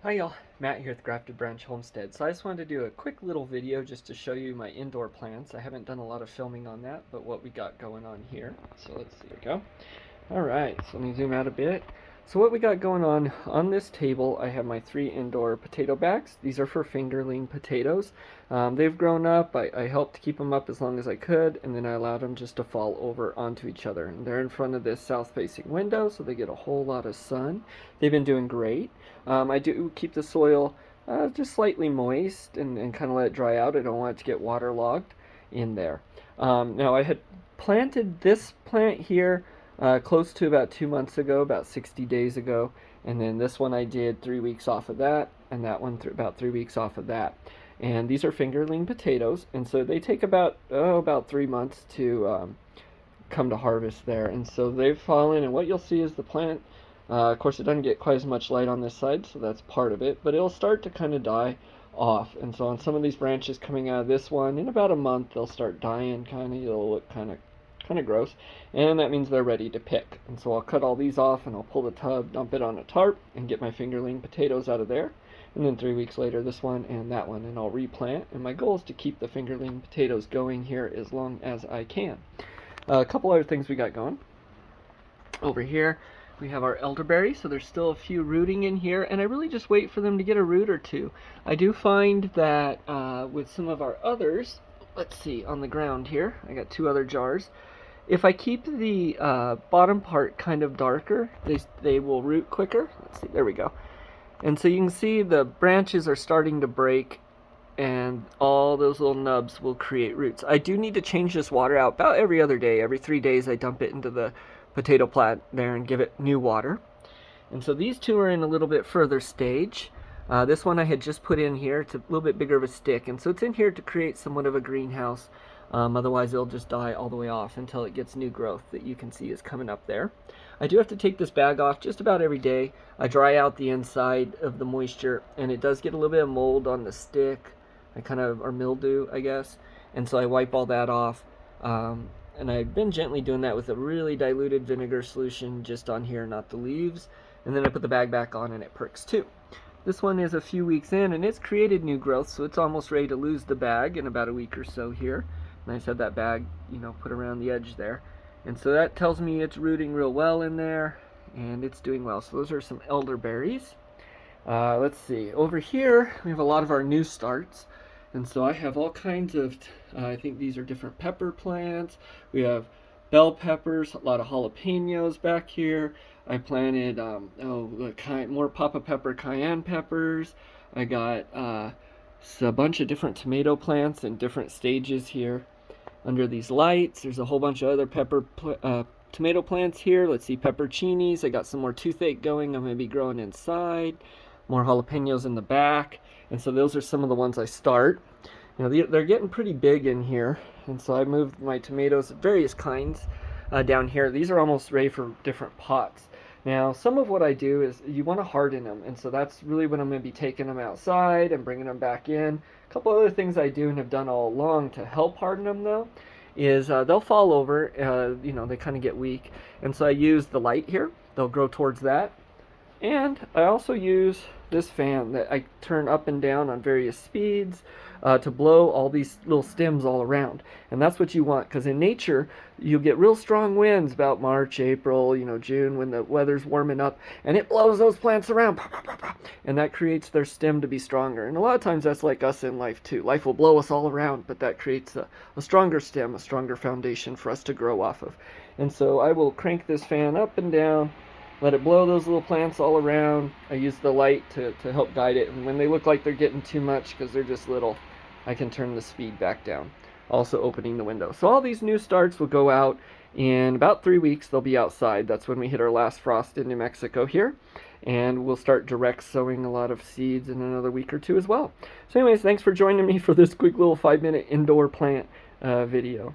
Hi y'all, Matt here with Grafted Branch Homestead. So I just wanted to do a quick little video just to show you my indoor plants. I haven't done a lot of filming on that, but what we got going on here. So let's see, here we go. Alright, so let me zoom out a bit. So what we got going on this table, I have my 3 indoor potato bags. These are for fingerling potatoes. They've grown up. I helped keep them up as long as I could, and then I allowed them just to fall over onto each other. And they're in front of this south-facing window, so they get a whole lot of sun. They've been doing great. I do keep the soil just slightly moist and kind of let it dry out. I don't want it to get waterlogged in there. Now I had planted this plant here close to about 2 months ago, about 60 days ago, and then this one I did 3 weeks off of that, and that one about 3 weeks off of that. And these are fingerling potatoes, and so they take about 3 months to come to harvest there. And so they've fallen, and what you'll see is the plant. Of course, it doesn't get quite as much light on this side, so that's part of it, but it'll start to kind of die off. And so on some of these branches coming out of this one, in about a month, they'll start dying, kind of. It'll look kind of gross, and that means they're ready to pick. And so I'll cut all these off, and I'll pull the tub, dump it on a tarp, and get my fingerling potatoes out of there. And then 3 weeks later, this one and that one, and I'll replant. And my goal is to keep the fingerling potatoes going here as long as I can. A couple other things we got going over here. We have our elderberry, so there's still a few rooting in here, and I really just wait for them to get a root or two. I do find that with some of our others, let's see, on the ground here, I got 2 other jars. If I keep the bottom part kind of darker, they will root quicker. Let's see, there we go. And so you can see the branches are starting to break, and all those little nubs will create roots. I do need to change this water out about every other day. Every 3 days I dump it into the potato plant there and give it new water. And so these 2 are in a little bit further stage. This one I had just put in here. It's a little bit bigger of a stick, and so it's in here to create somewhat of a greenhouse. Otherwise it'll just die all the way off until it gets new growth that you can see is coming up there. I do have to take this bag off just about every day. I dry out the inside of the moisture, and it does get a little bit of mold on the stick, or mildew, I guess, and so I wipe all that off. And I've been gently doing that with a really diluted vinegar solution just on here, not the leaves. And then I put the bag back on and it perks too. This one is a few weeks in, and it's created new growth, so it's almost ready to lose the bag in about a week or so here. And I just had that bag, put around the edge there. And so that tells me it's rooting real well in there, and it's doing well. So those are some elderberries. Let's see, over here we have a lot of our new starts. And so I have all kinds of, I think these are different pepper plants. We have bell peppers, a lot of jalapenos back here. I planted more Pappa Pepper cayenne peppers. I got a bunch of different tomato plants in different stages here. Under these lights, there's a whole bunch of other tomato plants here. Let's see, pepperoncinis. I got some more toothache going. I'm going to be growing inside. More jalapenos in the back. And so those are some of the ones I start. They're getting pretty big in here, and so I moved my tomatoes of various kinds down here. These are almost ready for different pots. Now, some of what I do is you want to harden them, and so that's really when I'm going to be taking them outside and bringing them back in. A couple other things I do and have done all along to help harden them, though, is they'll fall over. They kind of get weak, and so I use the light here. They'll grow towards that. And I also use this fan that I turn up and down on various speeds to blow all these little stems all around. And that's what you want, because in nature, you get real strong winds about March, April, June, when the weather's warming up, and it blows those plants around, and that creates their stem to be stronger. And a lot of times that's like us in life too. Life will blow us all around, but that creates a stronger stem, a stronger foundation for us to grow off of. And so I will crank this fan up and down, let it blow those little plants all around. I use the light to help guide it, and when they look like they're getting too much because they're just little, I can turn the speed back down, also opening the window. So all these new starts will go out in about 3 weeks. They'll be outside. That's when we hit our last frost in New Mexico here, and we'll start direct sowing a lot of seeds in another week or 2 as well. So anyways, thanks for joining me for this quick little 5-minute indoor plant video.